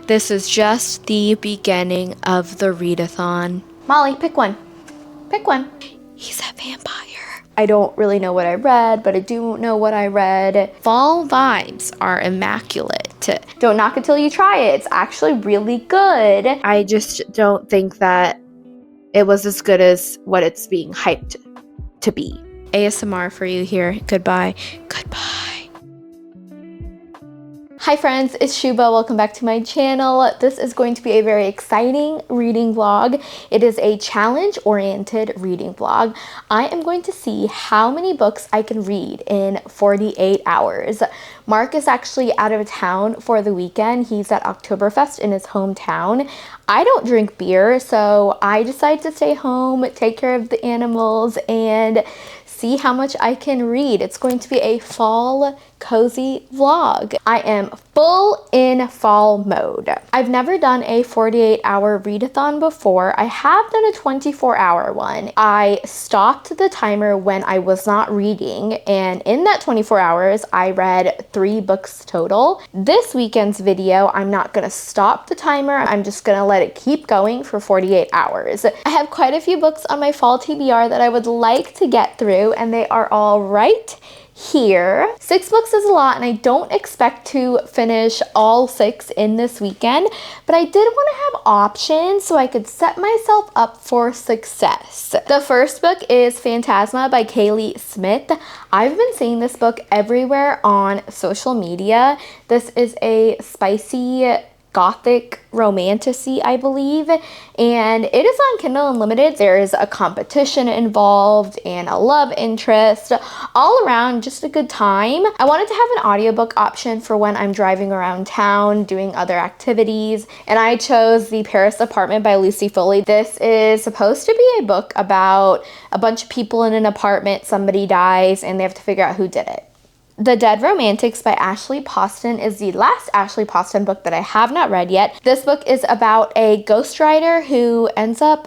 This is just the beginning of the readathon. Molly, pick one. Pick one. He's a vampire. I don't really know what I read, but I do know what I read. Fall vibes are immaculate. Don't knock it till you try it. It's actually really good. I just don't think that it was as good as what it's being hyped to be. ASMR for you here. Goodbye. Goodbye. Hi friends, it's Shuba. Welcome back to my channel. This is going to be a very exciting reading vlog. It is a challenge-oriented reading vlog. I am going to see how many books I can read in 48 hours. Mark is actually out of town for the weekend. He's at Oktoberfest in his hometown. I don't drink beer, so I decided to stay home, take care of the animals, and see how much I can read. It's going to be a fall cozy vlog. I am full in fall mode. I've never done a 48-hour readathon before. I have done a 24-hour one. I stopped the timer when I was not reading, and in that 24 hours, I read 3 books total. This weekend's video, I'm not gonna stop the timer. I'm just gonna let it keep going for 48 hours. I have quite a few books on my fall TBR that I would like to get through, and they are all right here. 6 books is a lot, and I don't expect to finish all 6 in this weekend, but I did want to have options so I could set myself up for success. The first book is Phantasma by Kaylie Smith. I've been seeing this book everywhere on social media. This is a spicy gothic romantasy, I believe, and it is on Kindle Unlimited. There is a competition involved and a love interest. All around, just a good time. I wanted to have an audiobook option for when I'm driving around town, doing other activities, and I chose The Paris Apartment by Lucy Foley. This is supposed to be a book about a bunch of people in an apartment, somebody dies, and they have to figure out who did it. The Dead Romantics by Ashley Poston is the last Ashley Poston book that I have not read yet. This book is about a ghostwriter who ends up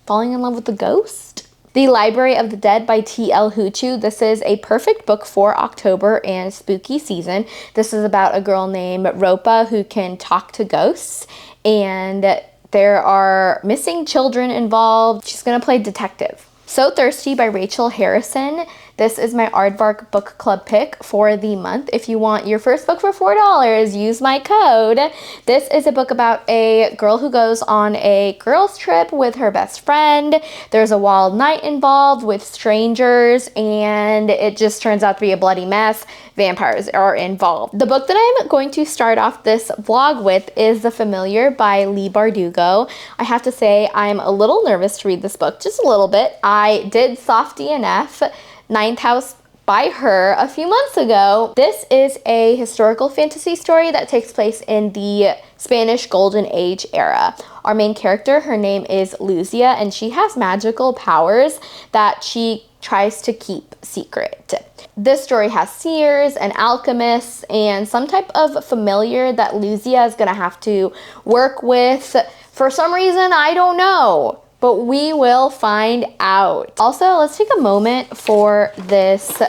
falling in love with a ghost. The Library of the Dead by T.L. Huchu. This is a perfect book for October and spooky season. This is about a girl named Ropa who can talk to ghosts, and there are missing children involved. She's gonna play detective. So Thirsty by Rachel Harrison. This is my Aardvark book club pick for the month. If you want your first book for $4, use my code. This is a book about a girl who goes on a girls trip with her best friend. There's a wild night involved with strangers, and it just turns out to be a bloody mess. Vampires are involved. The book that I'm going to start off this vlog with is The Familiar by Leigh Bardugo. I have to say I'm a little nervous to read this book, just a little bit. I did Soft DNF Ninth House by her a few months ago. This is a historical fantasy story that takes place in the Spanish Golden Age era. Our main character, her name is Lucia, and she has magical powers that she tries to keep secret. This story has seers and alchemists and some type of familiar that Lucia is gonna have to work with. For some reason, I don't know, but we will find out. Also, let's take a moment for this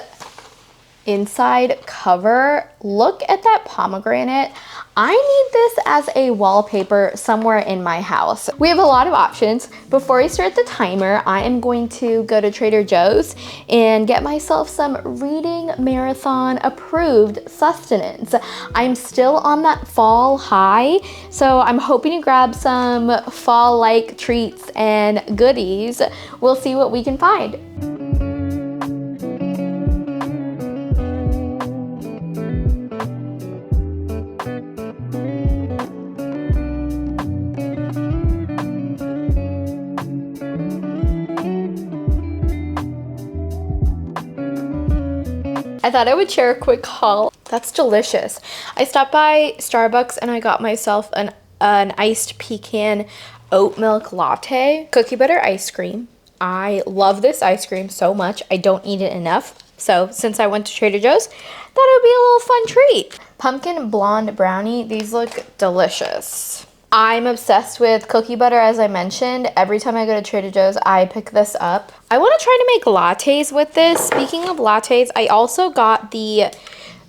inside cover. Look at that pomegranate. I need this as a wallpaper somewhere in my house. We have a lot of options. Before I start the timer, I am going to go to Trader Joe's and get myself some reading marathon approved sustenance. I'm still on that fall high, so I'm hoping to grab some fall-like treats and goodies. We'll see what we can find. I thought I would share a quick haul. That's delicious. I stopped by Starbucks and I got myself an iced pecan oat milk latte, cookie butter ice cream. I love this ice cream so much. I don't eat it enough. So since I went to Trader Joe's, thought it would be a little fun treat. Pumpkin blonde brownie. These look delicious. I'm obsessed with cookie butter, as I mentioned. Every time I go to Trader Joe's, I pick this up. I want to try to make lattes with this. Speaking of lattes, I also got the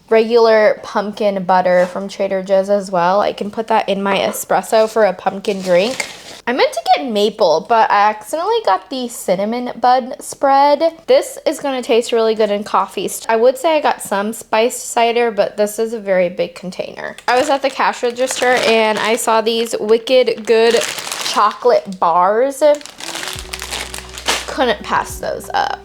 regular pumpkin butter from Trader Joe's as well. I can put that in my espresso for a pumpkin drink. I meant to get maple, but I accidentally got the cinnamon bud spread. This is gonna taste really good in coffee. I would say I got some spiced cider, but this is a very big container. I was at the cash register and I saw these wicked good chocolate bars. Couldn't pass those up.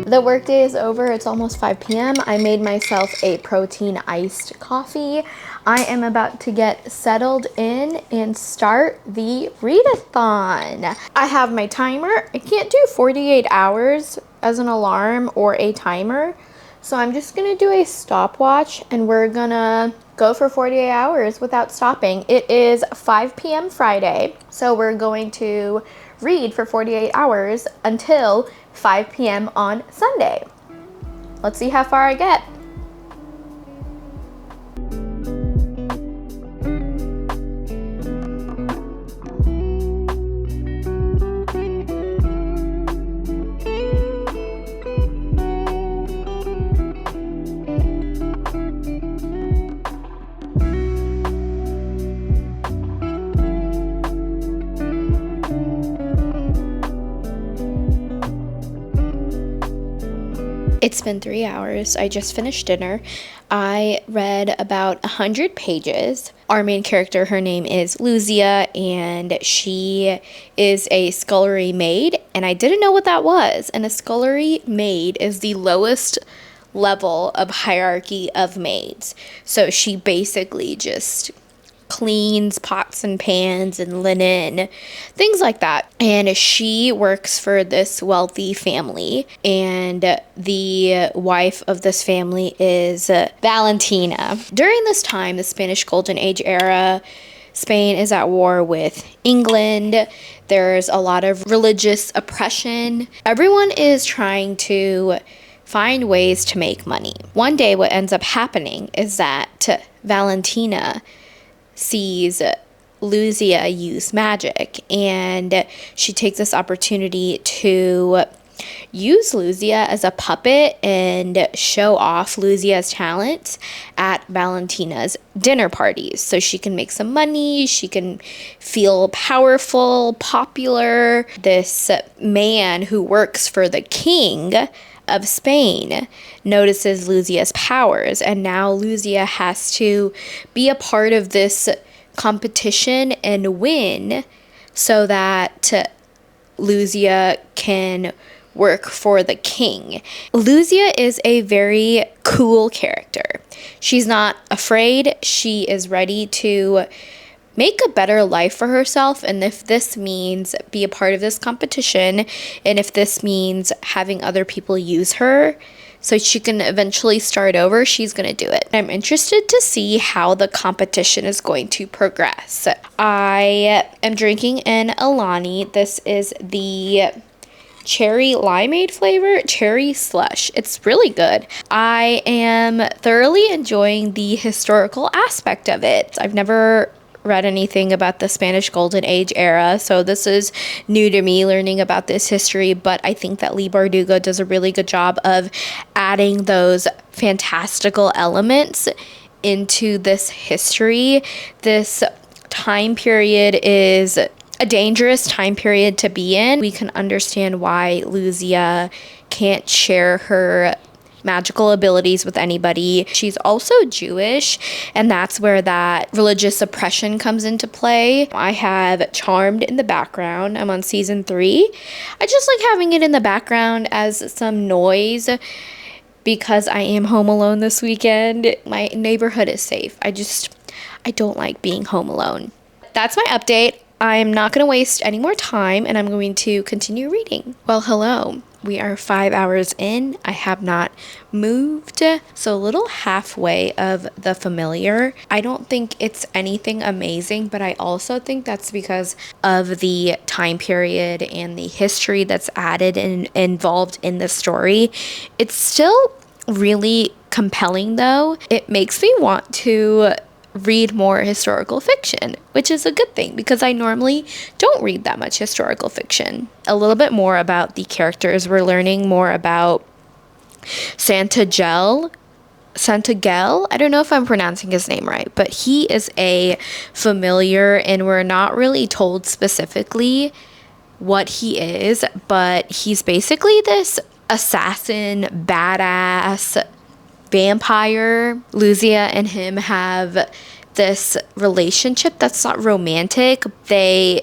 The workday is over. It's almost 5 p.m. I made myself a protein iced coffee. I am about to get settled in and start the readathon. I have my timer. I can't do 48 hours as an alarm or a timer. So I'm just gonna do a stopwatch and we're gonna go for 48 hours without stopping. It is 5 p.m. Friday. So we're going to read for 48 hours until 5 p.m. on Sunday. Let's see how far I get. It's been 3 hours. I just finished dinner. I read about 100 pages. Our main character, her name is Luzia, and she is a scullery maid, and I didn't know what that was. And a scullery maid is the lowest level of hierarchy of maids. So she basically just cleans pots and pans and linen, things like that. And she works for this wealthy family, and the wife of this family is Valentina. During this time, the Spanish Golden Age era, Spain is at war with England. There's a lot of religious oppression. Everyone is trying to find ways to make money. One day, what ends up happening is that Valentina sees Luzia use magic, and she takes this opportunity to use Luzia as a puppet and show off Luzia's talents at Valentina's dinner parties. So she can make some money, she can feel powerful, popular. This man who works for the king of Spain notices Luzia's powers, and now Luzia has to be a part of this competition and win so that Luzia can work for the king. Luzia is a very cool character. She's not afraid. She is ready to make a better life for herself, and if this means be a part of this competition, and if this means having other people use her so she can eventually start over, she's gonna do it. I'm interested to see how the competition is going to progress. I am drinking an Alani. This is the cherry limeade flavor, cherry slush. It's really good. I am thoroughly enjoying the historical aspect of it. I've never read anything about the Spanish Golden Age era, so this is new to me, learning about this history, but I think that Leigh Bardugo does a really good job of adding those fantastical elements into this history. This time period is a dangerous time period to be in. We can understand why Luzia can't share her magical abilities with anybody. She's also Jewish, and that's where that religious oppression comes into play. I have Charmed in the background. I'm on season 3. I just like having it in the background as some noise because I am home alone this weekend. My neighborhood is safe. I don't like being home alone. That's my update. I'm not going to waste any more time, and I'm going to continue reading. Well, hello. We are 5 hours in. I have not moved. So a little halfway of the familiar. I don't think it's anything amazing, but I also think that's because of the time period and the history that's added and involved in the story. It's still really compelling though. It makes me want to read more historical fiction, which is a good thing because I normally don't read that much historical fiction. A little bit more about the characters. We're learning more about Santagel. I don't know if I'm pronouncing his name right, but he is a familiar and we're not really told specifically what he is, but he's basically this assassin, badass vampire. Luzia and him have this relationship that's not romantic. They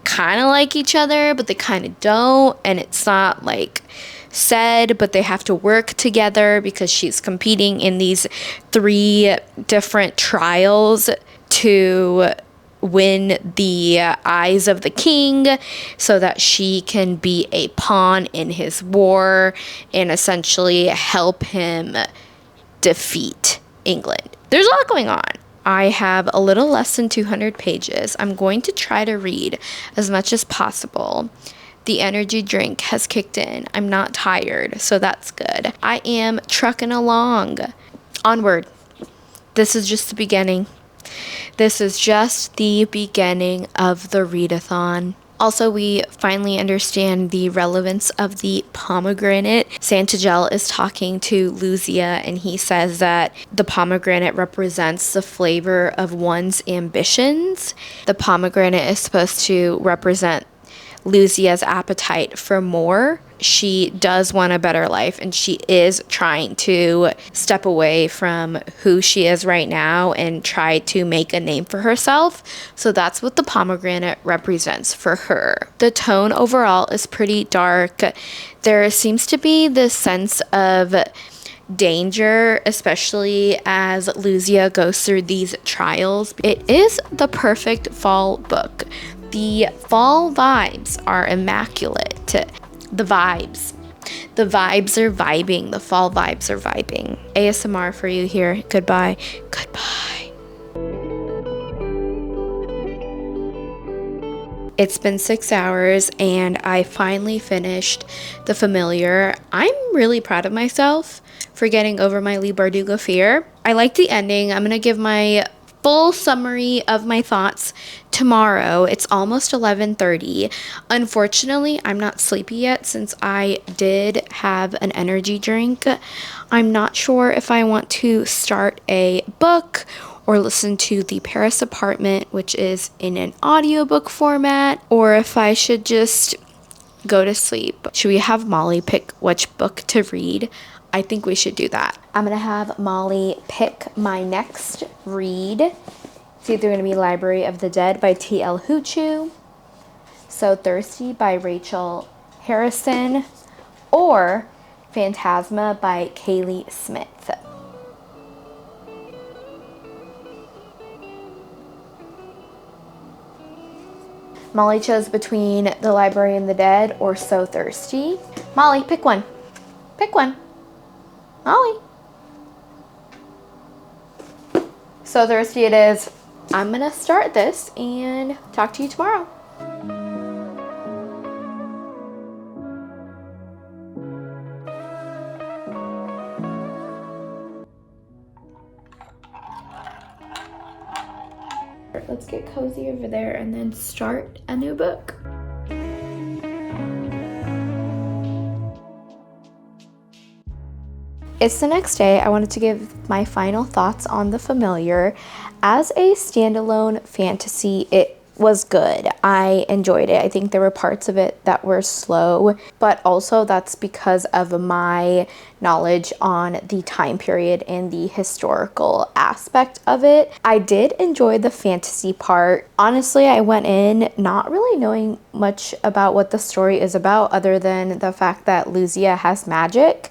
kind of like each other, but they kind of don't, and it's not like said, but they have to work together because she's competing in these 3 different trials to win the eyes of the king so that she can be a pawn in his war and essentially help him defeat England. There's a lot going on. I have a little less than 200 pages. I'm going to try to read as much as possible. The energy drink has kicked in. I'm not tired, so that's good. I am trucking along. Onward. This is just the beginning. This is just the beginning of the readathon. Also, we finally understand the relevance of the pomegranate. Santagel is talking to Luzia, and he says that the pomegranate represents the flavor of one's ambitions. The pomegranate is supposed to represent Luzia's appetite for more. She does want a better life, and she is trying to step away from who she is right now and try to make a name for herself. So that's what the pomegranate represents for her. The tone overall is pretty dark. There seems to be this sense of danger, especially as Luzia goes through these trials. It is the perfect fall book. The fall vibes are immaculate. The vibes are vibing. The fall vibes are vibing. ASMR for you here. Goodbye. Goodbye. It's been 6 hours and I finally finished The Familiar. I'm really proud of myself for getting over my Leigh Bardugo fear. I like the ending. I'm going to give my full summary of my thoughts tomorrow. It's almost 11:30. Unfortunately, I'm not sleepy yet since I did have an energy drink. I'm not sure if I want to start a book or listen to The Paris Apartment, which is in an audiobook format, or if I should just go to sleep. Should we have Molly pick which book to read? I think we should do that. I'm gonna have Molly pick my next read. It's either gonna be Library of the Dead by T.L. Huchu, So Thirsty by Rachel Harrison, or Phantasma by Kaylie Smith. Molly chose between The Library and the Dead or So Thirsty. Molly, pick one. Pick one. Molly. So Thirsty it is. I'm gonna start this and talk to you tomorrow. Let's get cozy over there and then start a new book. It's the next day. I wanted to give my final thoughts on The Familiar. As a standalone fantasy, it was good. I enjoyed it. I think there were parts of it that were slow, but also that's because of my knowledge on the time period and the historical aspect of it. I did enjoy the fantasy part. Honestly, I went in not really knowing much about what the story is about other than the fact that Luzia has magic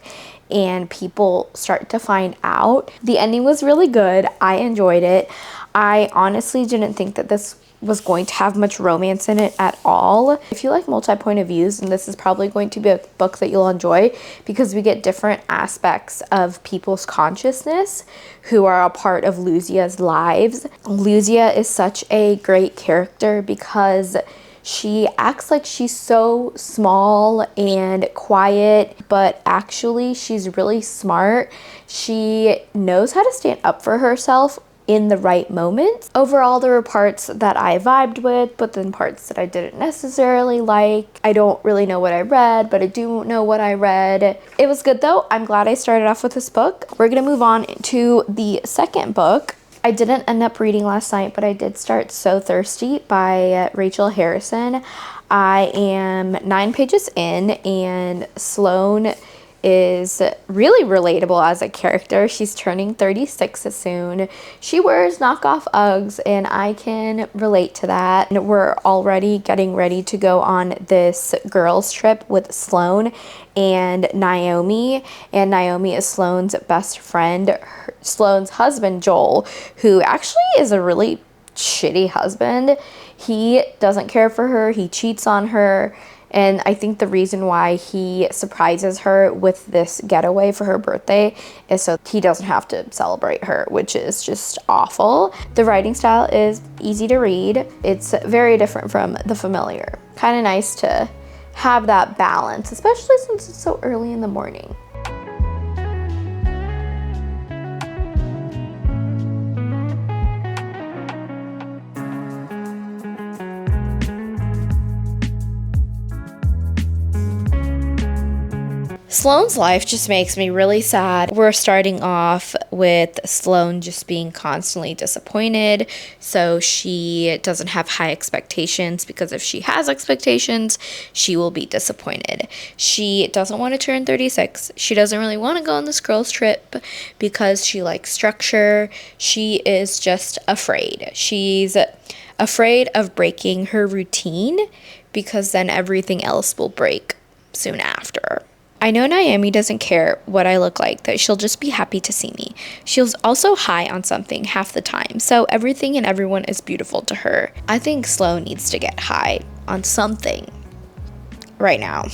and people start to find out. The ending was really good. I enjoyed it. I honestly didn't think that this was going to have much romance in it at all. If you like multi-point of views, then this is probably going to be a book that you'll enjoy, because we get different aspects of people's consciousness who are a part of Luzia's lives. Luzia is such a great character because she acts like she's so small and quiet, but actually she's really smart. She knows how to stand up for herself in the right moments. Overall, there were parts that I vibed with, but then parts that I didn't necessarily like. I don't really know what I read, but I do know what I read. It was good though. I'm glad I started off with this book. We're gonna move on to the second book. I didn't end up reading last night, but I did start So Thirsty by Rachel Harrison. I am 9 pages in, and Sloane is really relatable as a character. She's turning 36 soon. She wears knockoff Uggs, and I can relate to that. And we're already getting ready to go on this girls trip with Sloane and Naomi. And Naomi is Sloane's best friend. Sloane's husband, Joel, who actually is a really shitty husband. He doesn't care for her. He cheats on her. And I think the reason why he surprises her with this getaway for her birthday is so he doesn't have to celebrate her, which is just awful. The writing style is easy to read. It's very different from The Familiar. Kind of nice to have that balance, especially since it's so early in the morning. Sloane's life just makes me really sad. We're starting off with Sloane just being constantly disappointed, so she doesn't have high expectations, because if she has expectations, she will be disappointed. She doesn't want to turn 36. She doesn't really want to go on this girls trip because she likes structure. She is just afraid. She's afraid of breaking her routine, because then everything else will break soon after. I know Naomi doesn't care what I look like, that she'll just be happy to see me. She's also high on something half the time, so everything and everyone is beautiful to her. I think Sloane needs to get high on something right now.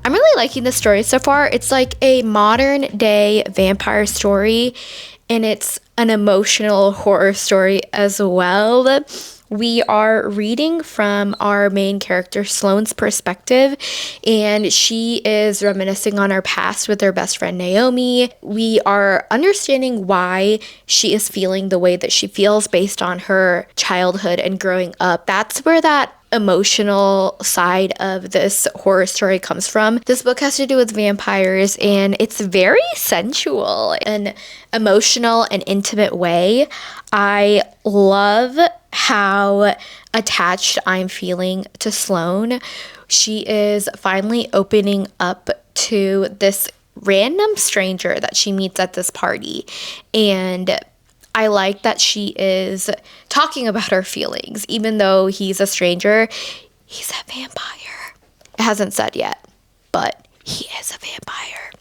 I'm really liking the story so far. It's like a modern day vampire story, and it's an emotional horror story as well. We are reading from our main character, Sloane's perspective, and she is reminiscing on her past with her best friend, Naomi. We are understanding why she is feeling the way that she feels based on her childhood and growing up. That's where that emotional side of this horror story comes from. This book has to do with vampires, and it's very sensual and emotional and intimate way. I love how attached I'm feeling to Sloane. She is finally opening up to this random stranger that she meets at this party, and I like that she is talking about her feelings. Even though he's a stranger, he's a vampire. It hasn't said yet, but he is a vampire.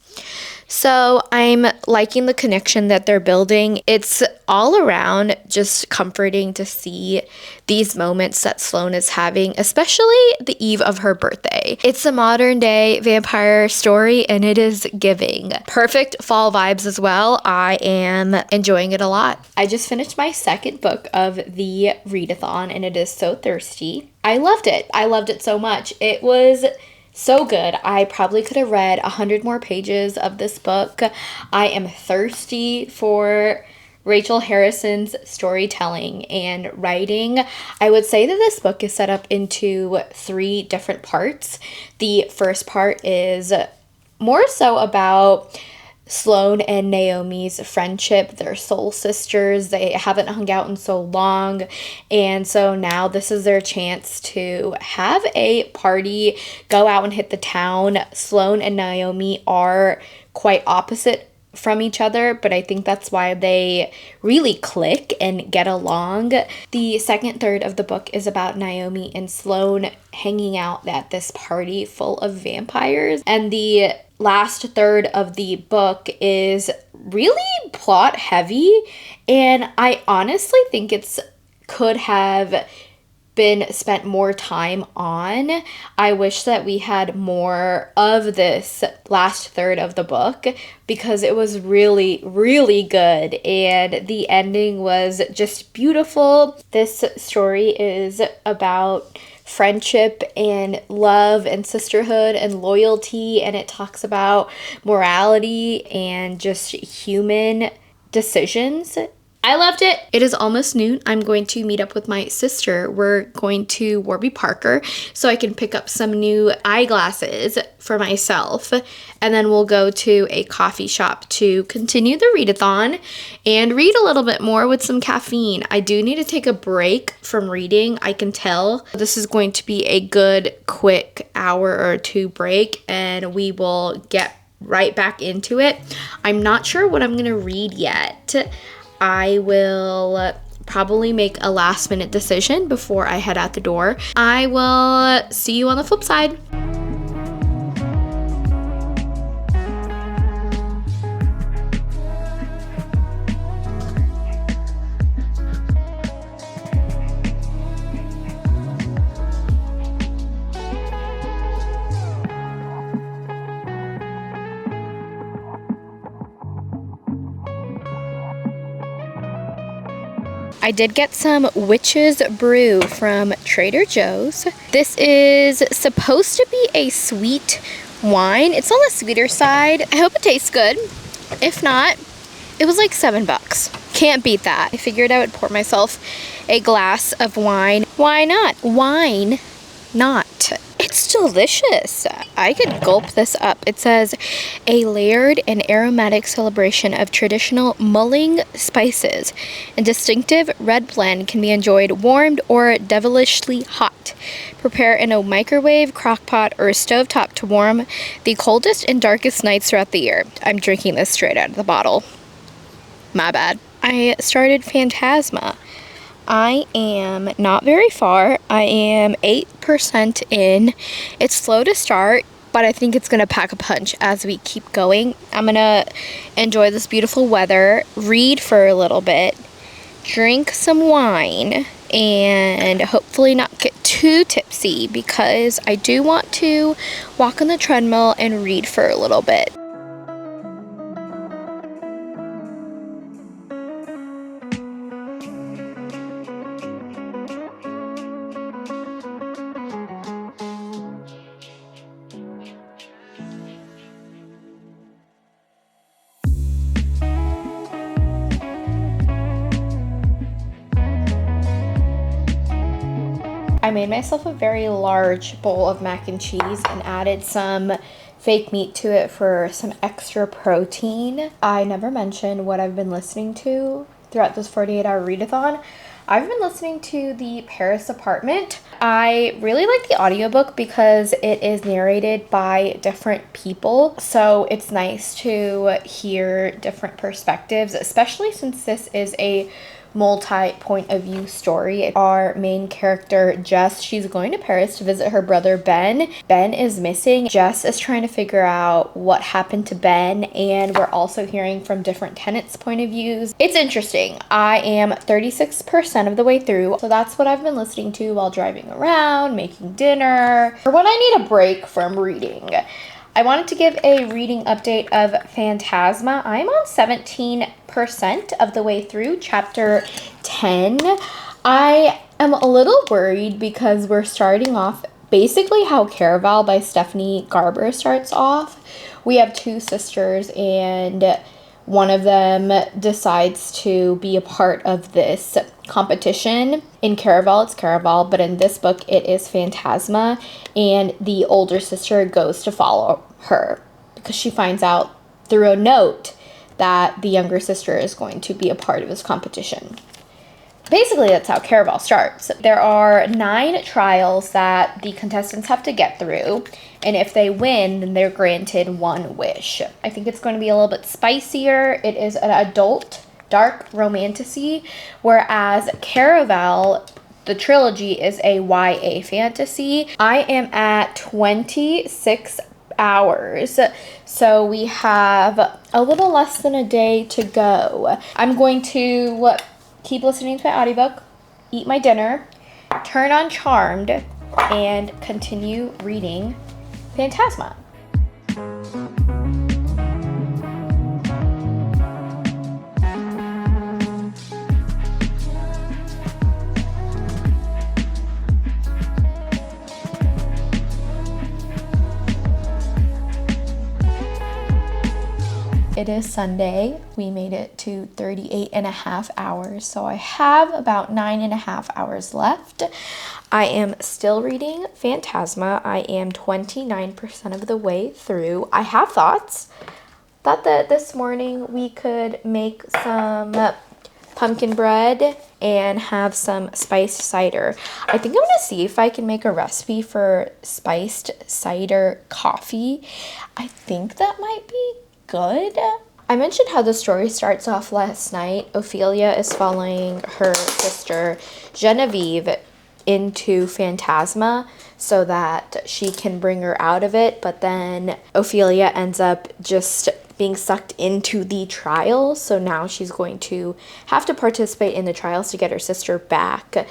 So I'm liking the connection that they're building. It's all around just comforting to see these moments that Sloane is having, especially the eve of her birthday. It's a modern day vampire story, and it is giving perfect fall vibes as well. I am enjoying it a lot. I just finished my second book of the readathon, and it is So Thirsty. I loved it. I loved it so much. It was so good. I probably could have read 100 more pages of this book. I am thirsty for Rachel Harrison's storytelling and writing. I would say that this book is set up into 3 different parts. The first part is more so about Sloane and Naomi's friendship. They're soul sisters. They haven't hung out in so long. And so now this is their chance to have a party, go out and hit the town. Sloane and Naomi are quite opposite from each other, but I think that's why they really click and get along. The second third of the book is about Naomi and Sloane hanging out at this party full of vampires, and the last third of the book is really plot heavy, and I honestly think it's could have been spent more time on. I wish that we had more of this last third of the book because it was really, really good, and the ending was just beautiful. This story is about friendship and love and sisterhood and loyalty, and it talks about morality and just human decisions. I loved it. It is almost noon. I'm going to meet up with my sister. We're going to Warby Parker so I can pick up some new eyeglasses for myself. And then we'll go to a coffee shop to continue the readathon and read a little bit more with some caffeine. I do need to take a break from reading. I can tell this is going to be a good quick hour or two break, and we will get right back into it. I'm not sure what I'm going to read yet. I will probably make a last minute decision before I head out the door. I will see you on the flip side. I did get some witch's brew from Trader Joe's. This is supposed to be a sweet wine. It's on the sweeter side. I hope it tastes good. If not, it was like $7. Can't beat that. I figured I would pour myself a glass of wine. Why not? Wine not. It's delicious. I could gulp this up. It says, a layered and aromatic celebration of traditional mulling spices and distinctive red blend can be enjoyed warmed or devilishly hot. Prepare in a microwave, crockpot, or stovetop to warm the coldest and darkest nights throughout the year. I'm drinking this straight out of the bottle. My bad. I started Phantasma. I am not very far. I am 8% in. It's slow to start, but I think it's going to pack a punch as we keep going. I'm going to enjoy this beautiful weather, read for a little bit, drink some wine, and hopefully not get too tipsy because I do want to walk on the treadmill and read for a little bit. I made myself a very large bowl of mac and cheese and added some fake meat to it for some extra protein. I never mentioned what I've been listening to throughout this 48-hour readathon. I've been listening to The Paris Apartment. I really like the audiobook because it is narrated by different people, so it's nice to hear different perspectives, especially since this is a multi-point of view story. Our main character, Jess, she's going to Paris to visit her brother, Ben. Ben is missing. Jess is trying to figure out what happened to Ben, and we're also hearing from different tenants' point of views. It's interesting. I am 36% of the way through, so that's what I've been listening to while driving around, making dinner, or when I need a break from reading. I wanted to give a reading update of Phantasma. I'm on 17% of the way through chapter 10. I am a little worried because we're starting off basically how Caraval by Stephanie Garber starts off. We have two sisters and one of them decides to be a part of this competition. In Caraval, it's Caraval, but in this book, it is Phantasma, and the older sister goes to follow her because she finds out through a note that the younger sister is going to be a part of this competition. Basically, that's how Caraval starts. There are 9 trials that the contestants have to get through, and if they win, then they're granted 1 wish. I think it's going to be a little bit spicier. It is an adult, dark romantasy, whereas Caraval, the trilogy, is a YA fantasy. I am at 26 hours, so we have a little less than a day to go. I'm going to keep listening to my audiobook, eat my dinner, turn on Charmed, and continue reading Phantasma. It is Sunday. We made it to 38 and a half hours, so I have about 9.5 hours left. I am still reading Phantasma. I am 29% of the way through. I have thoughts. Thought that this morning we could make some pumpkin bread and have some spiced cider. I think I'm gonna see if I can make a recipe for spiced cider coffee. I think that might be good. I mentioned how the story starts off last night. Ophelia is following her sister Genevieve into Phantasma so that she can bring her out of it, but then Ophelia ends up just being sucked into the trials, so now she's going to have to participate in the trials to get her sister back.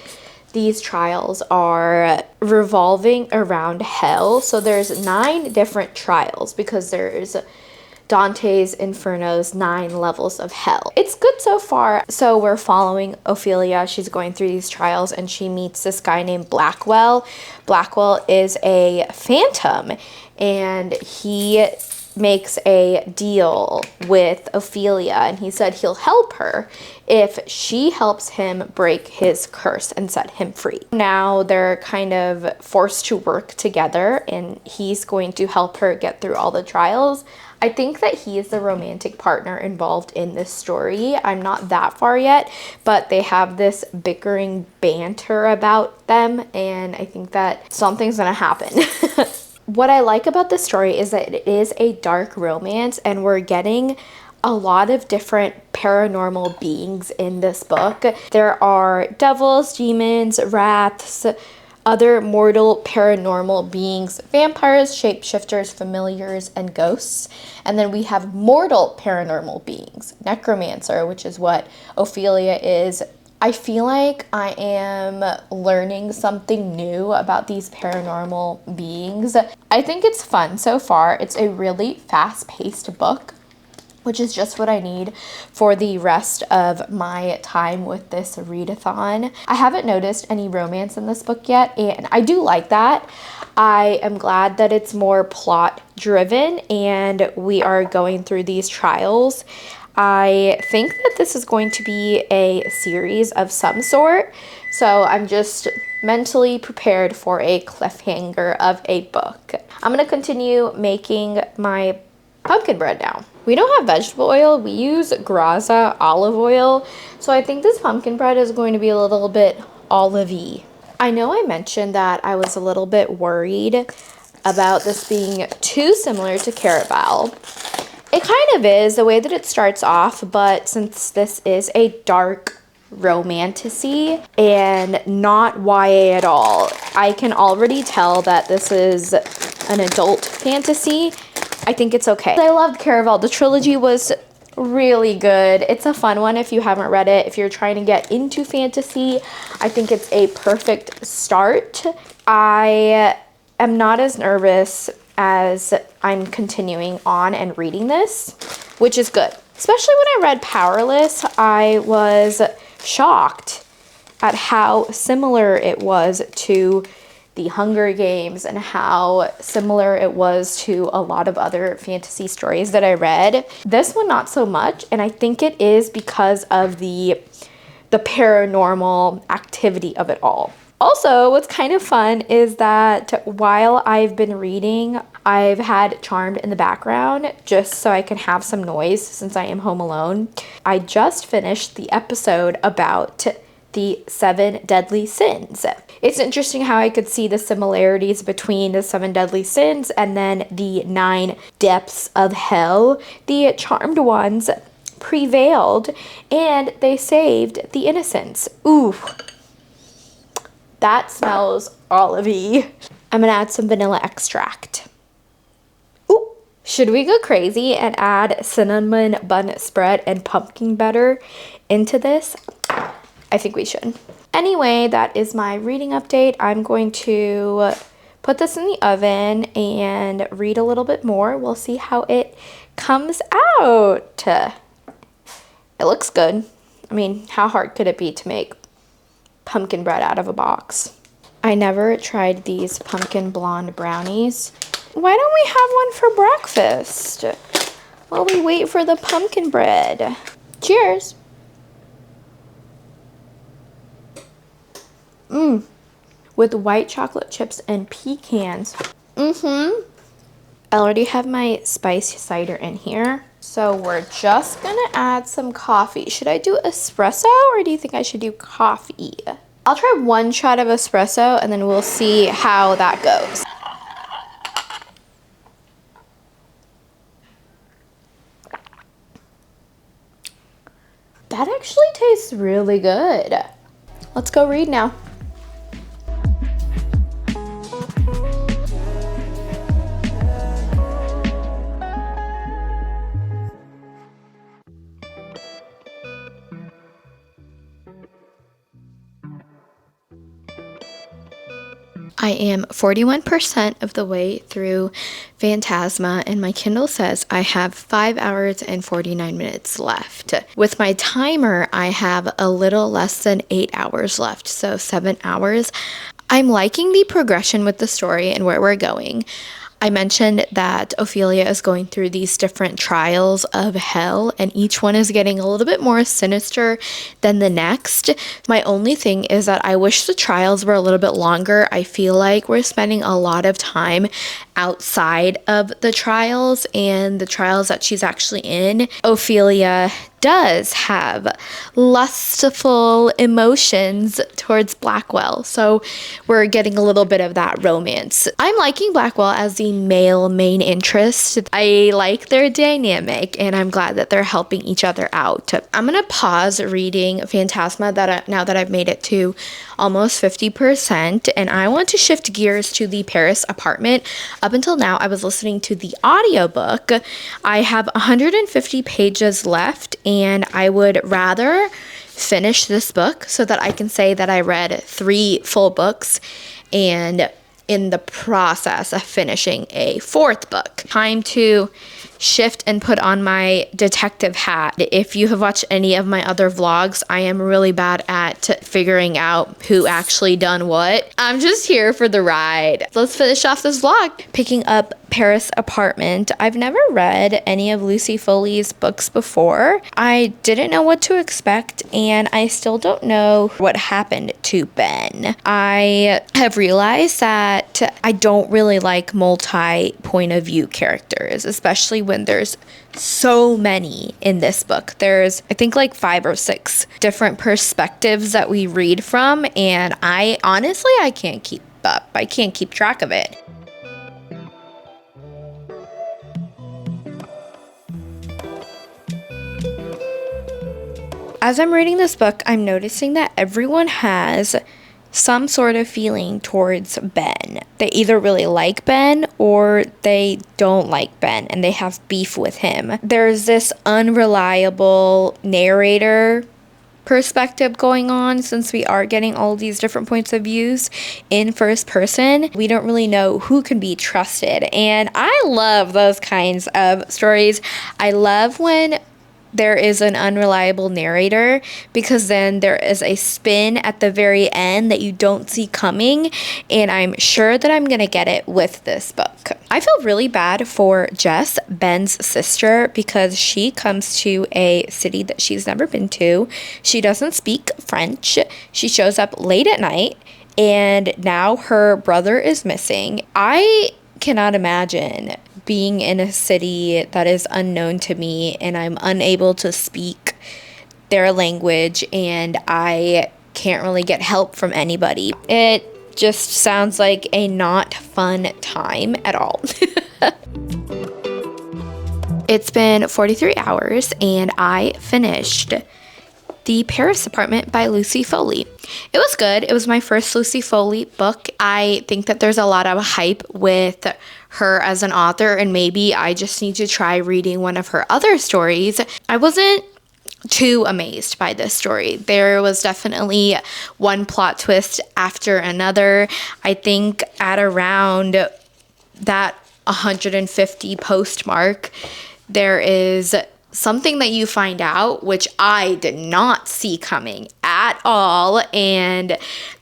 These trials are revolving around hell, so there's 9 different trials because there's Dante's Inferno's 9 levels of hell. It's good so far. So we're following Ophelia. She's going through these trials and she meets this guy named Blackwell. Blackwell is a phantom and he makes a deal with Ophelia, and he said he'll help her if she helps him break his curse and set him free. Now they're kind of forced to work together, and he's going to help her get through all the trials. I think that he is the romantic partner involved in this story. I'm not that far yet, but they have this bickering banter about them, and I think that something's gonna happen. What I like about this story is that it is a dark romance, and we're getting a lot of different paranormal beings in this book. There are devils, demons, wraiths, other mortal paranormal beings, vampires, shapeshifters, familiars, and ghosts. And then we have mortal paranormal beings, necromancer, which is what Ophelia is. I feel like I am learning something new about these paranormal beings. I think it's fun so far. It's a really fast-paced book, which is just what I need for the rest of my time with this readathon. I haven't noticed any romance in this book yet, and I do like that. I am glad that it's more plot driven and we are going through these trials. I think that this is going to be a series of some sort, so I'm just mentally prepared for a cliffhanger of a book. I'm gonna continue making my pumpkin bread now. We don't have vegetable oil, we use Graza olive oil, so I think this pumpkin bread is going to be a little bit olive-y. I know I mentioned that I was a little bit worried about this being too similar to Caraval. It kind of is, the way that it starts off, but since this is a dark romantasy and not YA at all, I can already tell that this is an adult fantasy. I think it's okay. I loved Caraval. The trilogy was really good. It's a fun one if you haven't read it. If you're trying to get into fantasy, I think it's a perfect start. I am not as nervous as I'm continuing on and reading this, which is good. Especially when I read Powerless, I was shocked at how similar it was to the Hunger Games and how similar it was to a lot of other fantasy stories that I read. This one, not so much, and I think it is because of the paranormal activity of it all. Also, what's kind of fun is that while I've been reading, I've had Charmed in the background just so I can have some noise since I am home alone. I just finished the episode about the 7 deadly sins. It's interesting how I could see the similarities between the 7 deadly sins and then the 9 depths of hell. The charmed ones prevailed and they saved the innocents. Ooh, that smells olive-y. I'm gonna add some vanilla extract. Ooh, should we go crazy and add cinnamon bun spread and pumpkin butter into this? I think we should. Anyway, that is my reading update. I'm going to put this in the oven and read a little bit more. We'll see how it comes out. It looks good. I mean, how hard could it be to make pumpkin bread out of a box? I never tried these pumpkin blonde brownies. Why don't we have one for breakfast while we wait for the pumpkin bread? Cheers. With white chocolate chips and pecans. I already have my spiced cider in here. So we're just gonna add some coffee. Should I do espresso or do you think I should do coffee? I'll try 1 shot of espresso and then we'll see how that goes. That actually tastes really good. Let's go read now. I am 41% of the way through Phantasma, and my Kindle says I have 5 hours and 49 minutes left. With my timer, I have a little less than 8 hours left, so 7 hours. I'm liking the progression with the story and where we're going. I mentioned that Ophelia is going through these different trials of hell, and each one is getting a little bit more sinister than the next. My only thing is that I wish the trials were a little bit longer. I feel like we're spending a lot of time outside of the trials and the trials that she's actually in. Ophelia does have lustful emotions towards Blackwell, so we're getting a little bit of that romance. I'm liking Blackwell as the male main interest. I like their dynamic and I'm glad that they're helping each other out. I'm gonna pause reading Phantasma now that I've made it to almost 50%, and I want to shift gears to the Paris apartment. Up until now, I was listening to the audiobook. I have 150 pages left, and I would rather finish this book so that I can say that I read 3 full books and in the process of finishing a 4th book. Time to shift and put on my detective hat. If you have watched any of my other vlogs, I am really bad at figuring out who actually done what. I'm just here for the ride. Let's finish off this vlog. Picking up Paris Apartment. I've never read any of Lucy Foley's books before. I didn't know what to expect, and I still don't know what happened to Ben. I have realized that I don't really like multi-point of view characters, especially when there's so many in this book. There's, I think, like 5 or 6 different perspectives that we read from, and I can't keep up. I can't keep track of it. As I'm reading this book, I'm noticing that everyone has some sort of feeling towards Ben. They either really like Ben or they don't like Ben and they have beef with him. There's this unreliable narrator perspective going on since we are getting all these different points of views in first person. We don't really know who can be trusted, and I love those kinds of stories. I love when there is an unreliable narrator, because then there is a spin at the very end that you don't see coming, and I'm sure that I'm gonna get it with this book. I feel really bad for Jess, Ben's sister, because she comes to a city that she's never been to. She doesn't speak French. She shows up late at night and now her brother is missing. I cannot imagine being in a city that is unknown to me and I'm unable to speak their language and I can't really get help from anybody. It just sounds like a not fun time at all. It's been 43 hours and I finished The Paris Apartment by Lucy Foley. It was good. It was my first Lucy Foley book. I think that there's a lot of hype with her as an author, and maybe I just need to try reading one of her other stories. I wasn't too amazed by this story. There was definitely one plot twist after another. I think at around that 150 post mark, there is something that you find out, which I did not see coming at all, and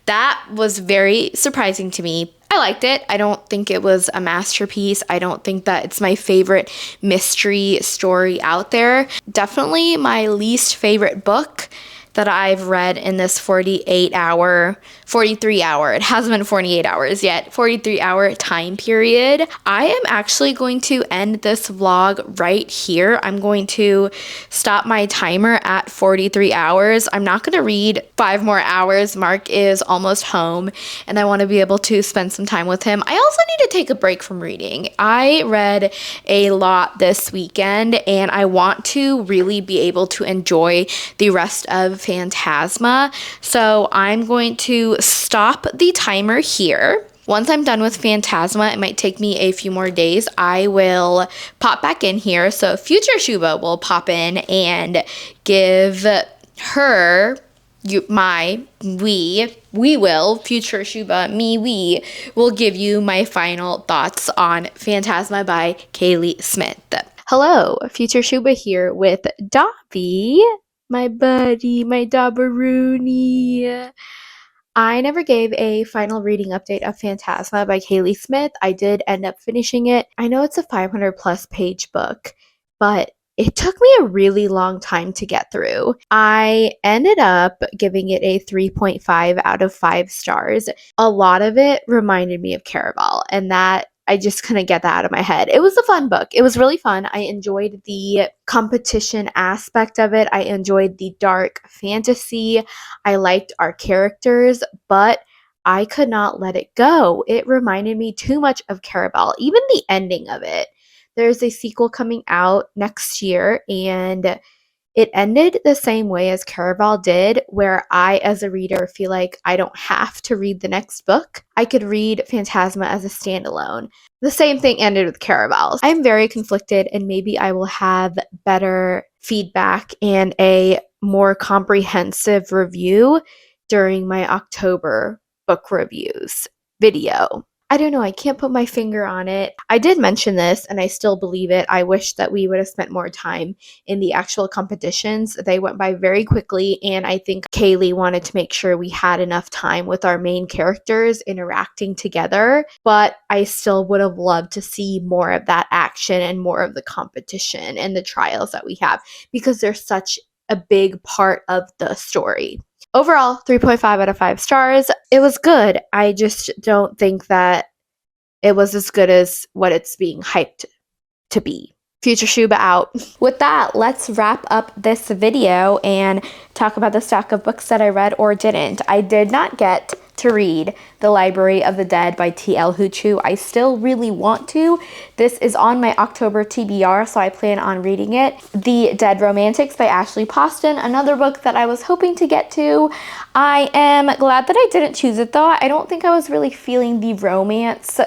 that was very surprising to me. I liked it. I don't think it was a masterpiece. I don't think that it's my favorite mystery story out there. Definitely my least favorite book that I've read in this 43 hour, it hasn't been 48 hours yet, 43 hour time period. I am actually going to end this vlog right here. I'm going to stop my timer at 43 hours. I'm not going to read 5 more hours. Mark is almost home and I want to be able to spend some time with him. I also need to take a break from reading. I read a lot this weekend and I want to really be able to enjoy the rest of Phantasma. So I'm going to stop the timer here. Once I'm done with Phantasma, it might take me a few more days. I will pop back in here. So future Shuba will pop in and give her future Shuba, we will give you my final thoughts on Phantasma by Kaylie Smith. Hello, future Shuba here with Dobby, my buddy, my Dobberoonie. I never gave a final reading update of Phantasma by Kaylie Smith. I did end up finishing it. I know it's a 500 plus page book, but it took me a really long time to get through. I ended up giving it a 3.5 out of 5 stars. A lot of it reminded me of Caraval, and that I just couldn't get that out of my head. It was a fun book. It was really fun. I enjoyed the competition aspect of it. I enjoyed the dark fantasy. I liked our characters, but I could not let it go. It reminded me too much of Caraval, even the ending of it. There's a sequel coming out next year, and it ended the same way as Caraval did, where I, as a reader, feel like I don't have to read the next book. I could read Phantasma as a standalone. The same thing ended with Caraval. I'm very conflicted, and maybe I will have better feedback and a more comprehensive review during my October book reviews video. I don't know, I can't put my finger on it. I did mention this and I still believe it. I wish that we would have spent more time in the actual competitions. They went by very quickly, and I think Kaylie wanted to make sure we had enough time with our main characters interacting together, but I still would have loved to see more of that action and more of the competition and the trials that we have, because they're such a big part of the story. Overall, 3.5 out of 5 stars. It was good. I just don't think that it was as good as what it's being hyped to be. Future Shuba out. With that, let's wrap up this video and talk about the stack of books that I read or didn't. I did not get to read The Library of the Dead by T.L. Huchu. I still really want to. This is on my October TBR, so I plan on reading it. The Dead Romantics by Ashley Poston, another book that I was hoping to get to. I am glad that I didn't choose it though. I don't think I was really feeling the romance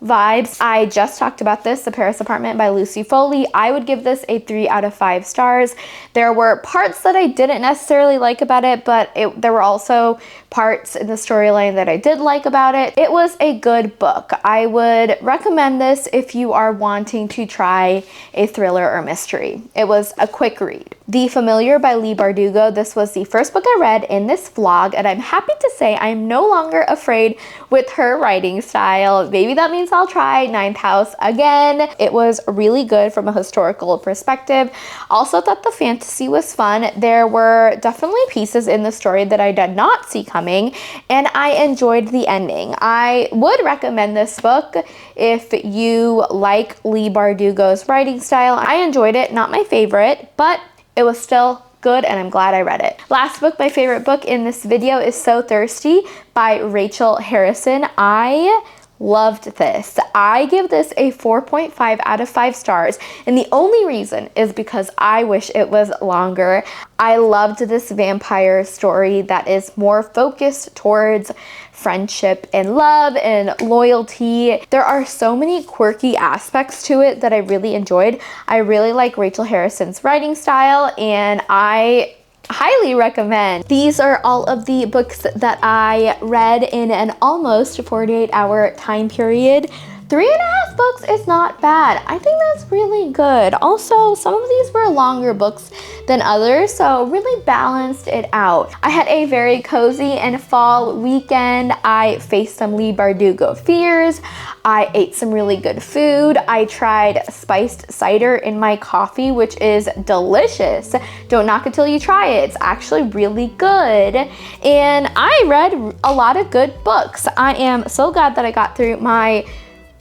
vibes. I just talked about this, The Paris Apartment by Lucy Foley. I would give this a 3 out of 5 stars. There were parts that I didn't necessarily like about it, but there were also parts in the storyline that I did like about it. It was a good book. I would recommend this if you are wanting to try a thriller or mystery. It was a quick read. The Familiar by Leigh Bardugo. This was the first book I read in this vlog, and I'm happy to say I'm no longer afraid with her writing style. Maybe that means I'll try Ninth House again. It was really good from a historical perspective. Also thought the fantasy was fun. There were definitely pieces in the story that I did not see coming, and I enjoyed the ending. I would recommend this book if you like Leigh Bardugo's writing style. I enjoyed it, not my favorite, but it was still good and I'm glad I read it. Last book, my favorite book in this video, is So Thirsty by Rachel Harrison. I loved this. I give this a 4.5 out of 5 stars, and the only reason is because I wish it was longer. I loved this vampire story that is more focused towards friendship and love and loyalty. There are so many quirky aspects to it that I really enjoyed. I really like Rachel Harrison's writing style, and I highly recommend. These are all of the books that I read in an almost 48-hour time period. 3.5 books is not bad. I think that's really good. Also, some of these were longer books than others, so really balanced it out. I had a very cozy and fall weekend. I faced some Leigh Bardugo fears. I ate some really good food. I tried spiced cider in my coffee, which is delicious. Don't knock it till you try it. It's actually really good. And I read a lot of good books. I am so glad that I got through my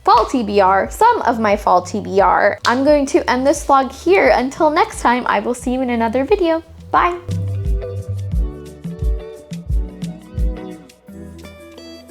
fall TBR, some of my fall TBR. I'm going to end this vlog here. Until next time, I will see you in another video. Bye.